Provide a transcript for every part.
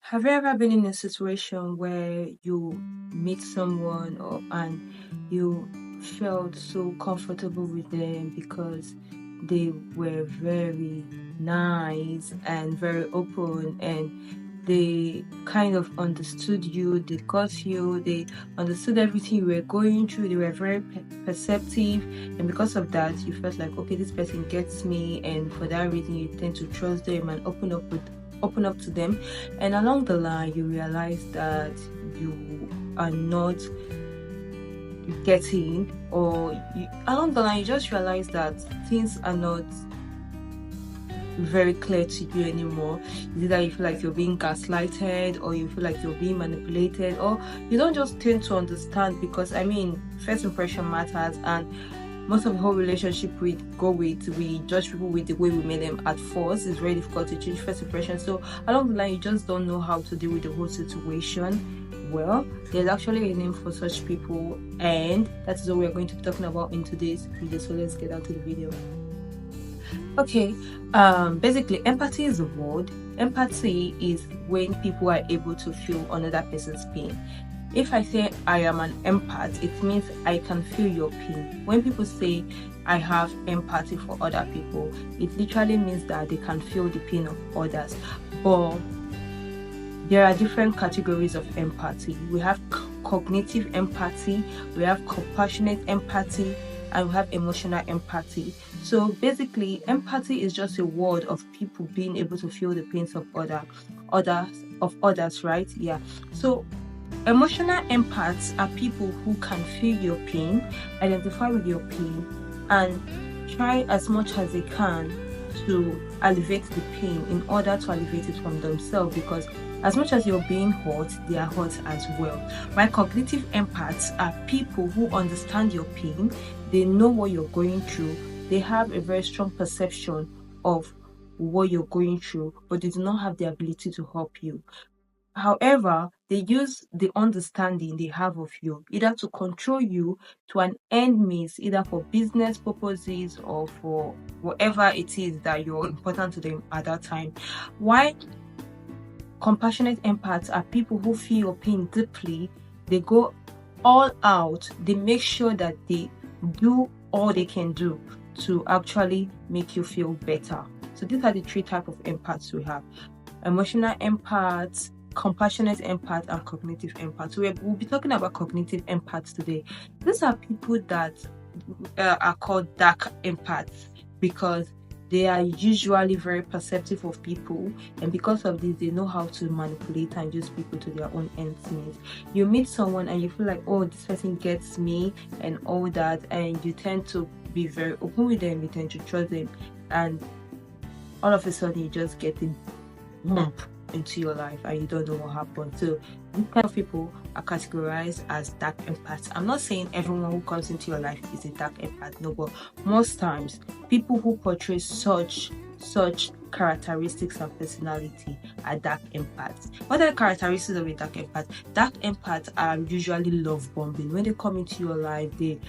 Have you ever been in a situation where you meet someone and you felt so comfortable with them because they were very nice and very open, and they kind of understood you, they got you, they understood everything you were going through, they were very perceptive, and because of that you felt like, okay, this person gets me, and for that reason you tend to trust them and open up to them, and along the line you realize that you are not getting, or along the line you just realize that things are not very clear to you anymore. Either you feel like you're being gaslighted, or you feel like you're being manipulated, or you don't just tend to understand, because I mean, first impression matters, and most of the whole relationship we judge people with the way we made them at first. It's very difficult to change first impression. So along the line you just don't know how to deal with the whole situation. Well, there's actually a name for such people, and that is what we're going to be talking about in today's video. So let's get out to the video. Okay, basically empathy is a word. Empathy is when people are able to feel another person's pain. If I say I am an empath, it means I can feel your pain. When people say I have empathy for other people, it literally means that they can feel the pain of others. But there are different categories of empathy. We have cognitive empathy, we have compassionate empathy, and we have emotional empathy. So basically, empathy is just a word of people being able to feel the pains of others, right? Yeah. So emotional empaths are people who can feel your pain, identify with your pain, and try as much as they can to alleviate the pain in order to alleviate it from themselves, because as much as you're being hurt, they are hurt as well. While cognitive empaths are people who understand your pain, they know what you're going through, they have a very strong perception of what you're going through, but they do not have the ability to help you. However, they use the understanding they have of you either to control you to an end means, either for business purposes or for whatever it is that you're important to them at that time. Why compassionate empaths are people who feel your pain deeply, they go all out, they make sure that they do all they can do to actually make you feel better. So these are the three types of empaths we have: emotional empaths, compassionate empath, and cognitive empath. So we'll be talking about cognitive empaths today. These are people that are called dark empaths because they are usually very perceptive of people, and because of this they know how to manipulate and use people to their own ends means. You meet someone and you feel like, oh, this person gets me and all that, and you tend to be very open with them, you tend to trust them, and all of a sudden you just get a bump into your life and you don't know what happened. So these kind of people are categorized as dark empaths. I'm not saying everyone who comes into your life is a dark empath, no, but most times people who portray such characteristics and personality are dark empaths. What are the characteristics of a dark empath? Dark empaths are usually love bombing. When they come into your life, they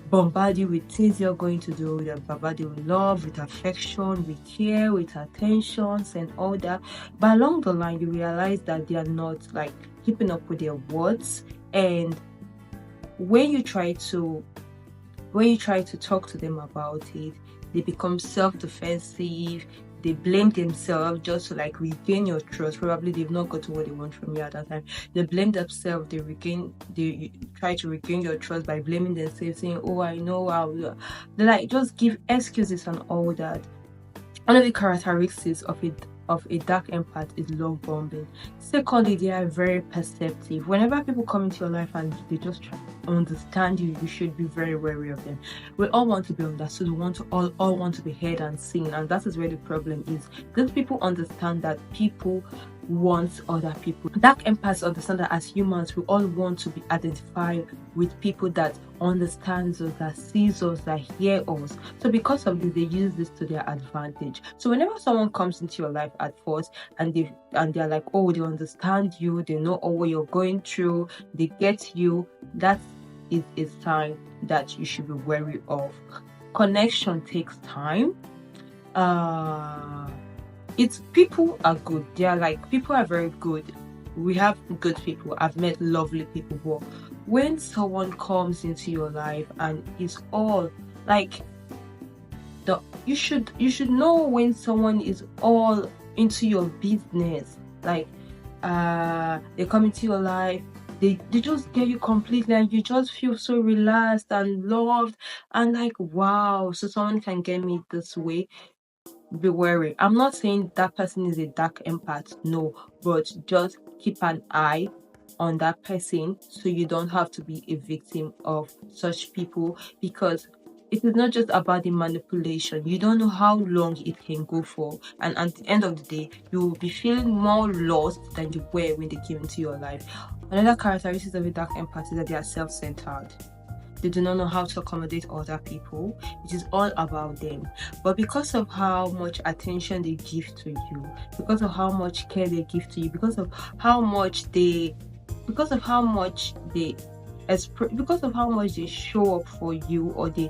bombard you with things you're going to do. They bombard you with love, with affection, with care, with attentions and all that. But along the line, you realize that they are not like keeping up with their words, and when you try to talk to them about it, they become self-defensive. They blame themselves just to like regain your trust. Probably they've not gotten what they want from you at that time. They blame themselves. They try to regain your trust by blaming themselves, saying, "Oh, I know how." They like just give excuses and all that. One of the characteristics of a dark empath is love bombing. Secondly, they are very perceptive. Whenever people come into your life and they just try to understand you, you should be very wary of them. We all want to be understood. We want to all want to be heard and seen, and that is where the problem is. These people understand that people want other people. Dark empaths understand that as humans, we all want to be identified with people that understands us, that sees us, that hear us. So because of this, they use this to their advantage. So whenever someone comes into your life at first and they're like, oh, they understand you, they know all what you're going through, they get you, that is a sign that you should be wary of. Connection takes time. It's people are good. They are like, people are very good we have good people. I've met lovely people, but when someone comes into your life and is all like you should know when someone is all into your business. Like they come into your life, they just get you completely, and you just feel so relaxed and loved and like, wow, so someone can get me this way. Be wary. I'm not saying that person is a dark empath, no, but just keep an eye on that person so you don't have to be a victim of such people, because it is not just about the manipulation. You don't know how long it can go for, and at the end of the day you will be feeling more lost than you were when they came into your life. Another characteristic of a dark empath is that they are self-centered. They do not know how to accommodate other people. It is all about them. But because of how much attention they give to you, because of how much care they give to you, because of how much they show up for you, or they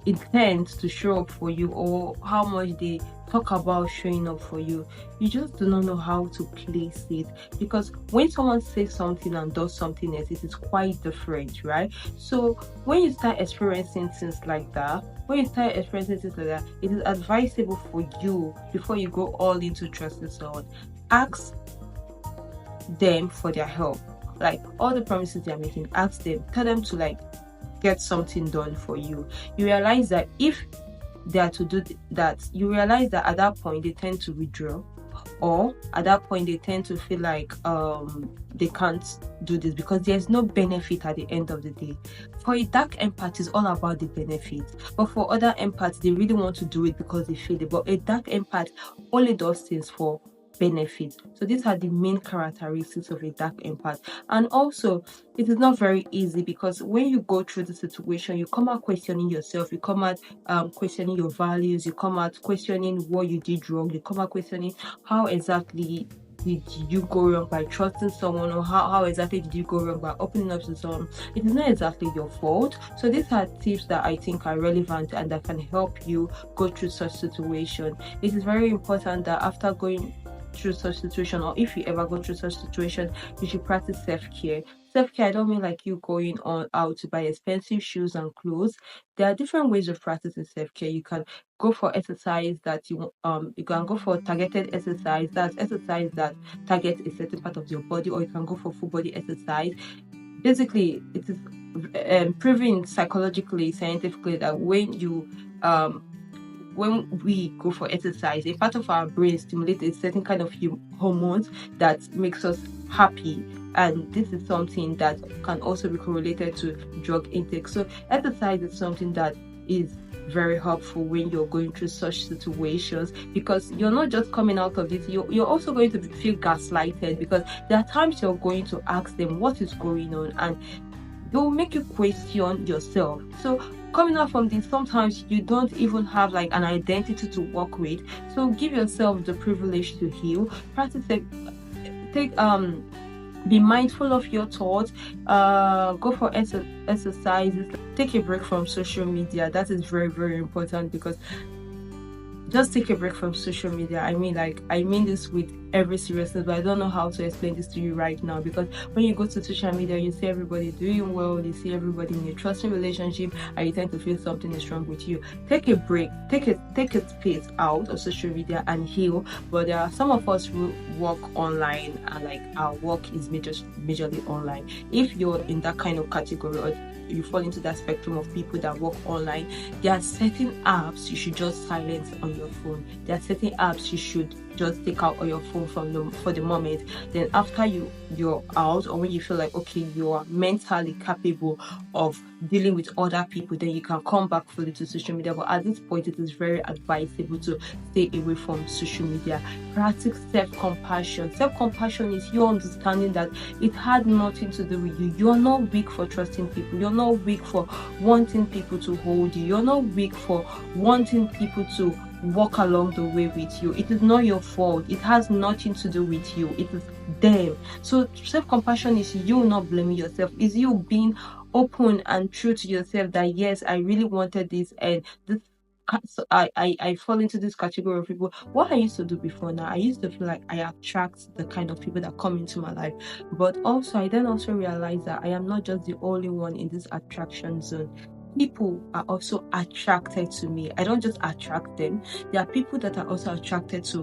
intend to show up for you, or how much they talk about showing up for you, you just do not know how to place it. Because when someone says something and does something else, it is quite different, right? So when you start experiencing things like that, it is advisable for you, before you go all into trusting someone, ask them for their help. Like all the promises they are making, ask them, tell them to like get something done for you. You realize that if they are to do that, you realize that at that point they tend to withdraw, or at that point they tend to feel like they can't do this because there's no benefit at the end of the day. For a dark empath, it's all about the benefit, but for other empaths, they really want to do it because they feel it. But a dark empath only does things for benefit. So these are the main characteristics of a dark empath. And also, it is not very easy, because when you go through the situation, you come out questioning yourself, you come out questioning your values, you come out questioning what you did wrong, you come out questioning how exactly did you go wrong by trusting someone, or how exactly did you go wrong by opening up to someone. It is not exactly your fault. So these are tips that I think are relevant and that can help you go through such situation. It is very important that after going through such situation, or if you ever go through such situation, you should practice self-care. Self-care, I don't mean like you going on out to buy expensive shoes and clothes. There are different ways of practicing self-care. You can go for exercise that you can go for targeted exercise. That's exercise that targets a certain part of your body, or you can go for full body exercise. Basically, it is proven psychologically, scientifically, that when we go for exercise, a part of our brain stimulates a certain kind of hormones that makes us happy, and this is something that can also be correlated to drug intake. So exercise is something that is very helpful when you're going through such situations, because you're not just coming out of this, you're also going to feel gaslighted, because there are times you're going to ask them what is going on, and they will make you question yourself. So coming out from this, sometimes you don't even have like an identity to work with. So give yourself the privilege to heal. Practice it. Be mindful of your thoughts. Go for exercises. Take a break from social media. That is very, very important, because just take a break from social media. I mean this with every seriousness, but I don't know how to explain this to you right now, because when you go to social media, you see everybody doing well, you see everybody in a trusting relationship, and you tend to feel something is wrong with you. Take a break, take a space out of social media and heal. But there are some of us who work online, and like our work is majorly online. If you're in that kind of category, or you fall into that spectrum of people that work online, there are certain apps you should just silence on your phone. There are certain apps you should just take out on your phone for the moment. Then after you're out, or when you feel like okay, you are mentally capable of dealing with other people, then you can come back fully to social media. But at this point, it is very advisable to stay away from social media. Practice self-compassion. Self-compassion is you understanding that it had nothing to do with you. You're not weak for trusting people. You're not weak for wanting people to hold you. You're not weak for wanting people to walk along the way with you. It is not your fault. It has nothing to do with you. It is them. So self-compassion is you not blaming yourself. Is you being open and true to yourself that yes, I really wanted this, and this I fall into this category of people. What I used to do before now, I used to feel like I attract the kind of people that come into my life. But also, I then also realized that I am not just the only one in this attraction zone. People are also attracted to me. I don't just attract them. There are people that are also attracted to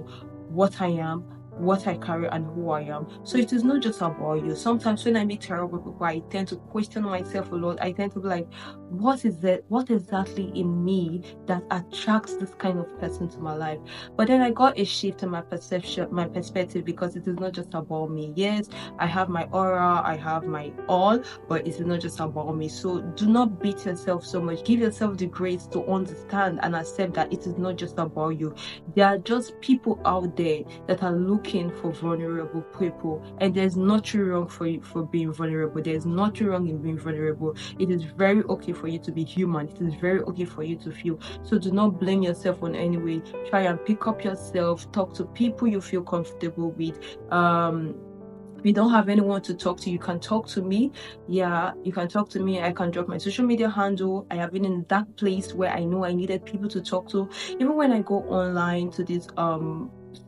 what I am, what I carry, and who I am. So it is not just about you. Sometimes when I meet terrible people, I tend to question myself a lot. I tend to be like, what exactly in me that attracts this kind of person to my life? But then I got a shift in my perspective, because it is not just about me. Yes, I have my aura, I have my all, but it is not just about me. So do not beat yourself so much. Give yourself the grace to understand and accept that it is not just about you. There are just people out there that are looking for vulnerable people, and there's nothing wrong for you for being vulnerable. There's nothing wrong in being vulnerable. It is very okay for you to be human. It is very okay for you to feel. So do not blame yourself on any way. Try and pick up yourself. Talk to people you feel comfortable with. If you don't have anyone to talk to, you can talk to me. Yeah, you can talk to me. I can drop my social media handle. I have been in that place where I know I needed people to talk to. Even when I go online to these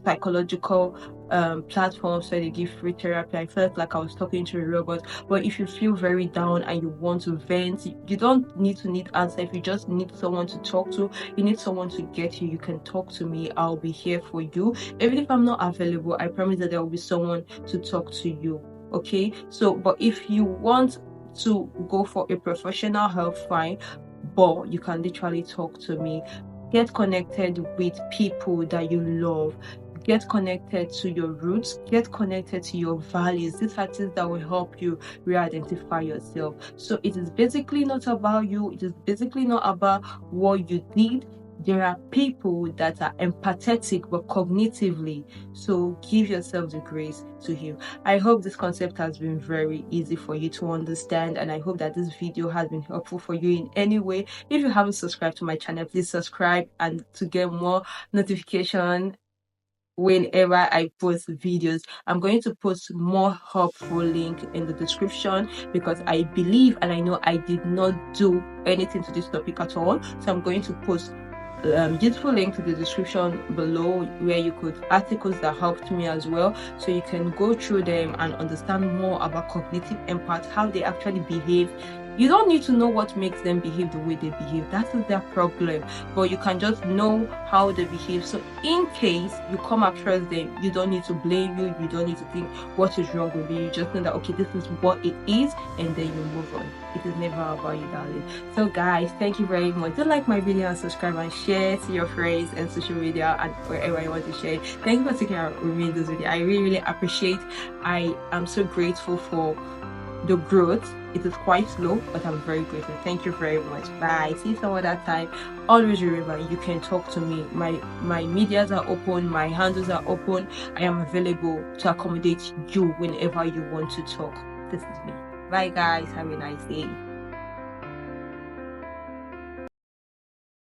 psychological platforms where they give free therapy, I felt like I was talking to a robot. But if you feel very down and you want to vent, you don't need answer. If you just need someone to talk to, you need someone to get you, you can talk to me. I'll be here for you. Even if I'm not available, I promise that there will be someone to talk to you. Okay, so but if you want to go for a professional help, fine, but you can literally talk to me. Get connected with people that you love. Get connected to your roots. Get connected to your values. These are things that will help you re-identify yourself. So it is basically not about you. It is basically not about what you did. There are people that are empathetic but cognitively. So give yourself the grace to heal. I hope this concept has been very easy for you to understand, and I hope that this video has been helpful for you in any way. If you haven't subscribed to my channel, please subscribe, and to get more notification whenever I post videos. I'm going to post more helpful link in the description, because I believe and I know I did not do anything to this topic at all. So I'm going to post useful link to the description below, where you could articles that helped me as well, so you can go through them and understand more about cognitive empaths, how they actually behave. You don't need to know what makes them behave the way they behave. That is their problem. But you can just know how they behave. So in case you come across them, you don't need to blame you. You don't need to think what is wrong with you. You just know that, okay, this is what it is, and then you move on. It is never about you, darling. So guys, thank you very much. Do like my video and subscribe and share to your friends and social media and wherever you want to share. Thank you for taking out with me in this video. I really appreciate. I am so grateful for the growth. It is quite slow, but I'm very grateful. Thank you very much. Bye. See you some other time. Always remember, you can talk to me. My medias are open, my handles are open. I am available to accommodate you whenever you want to talk. This is me. Bye guys, have a nice day.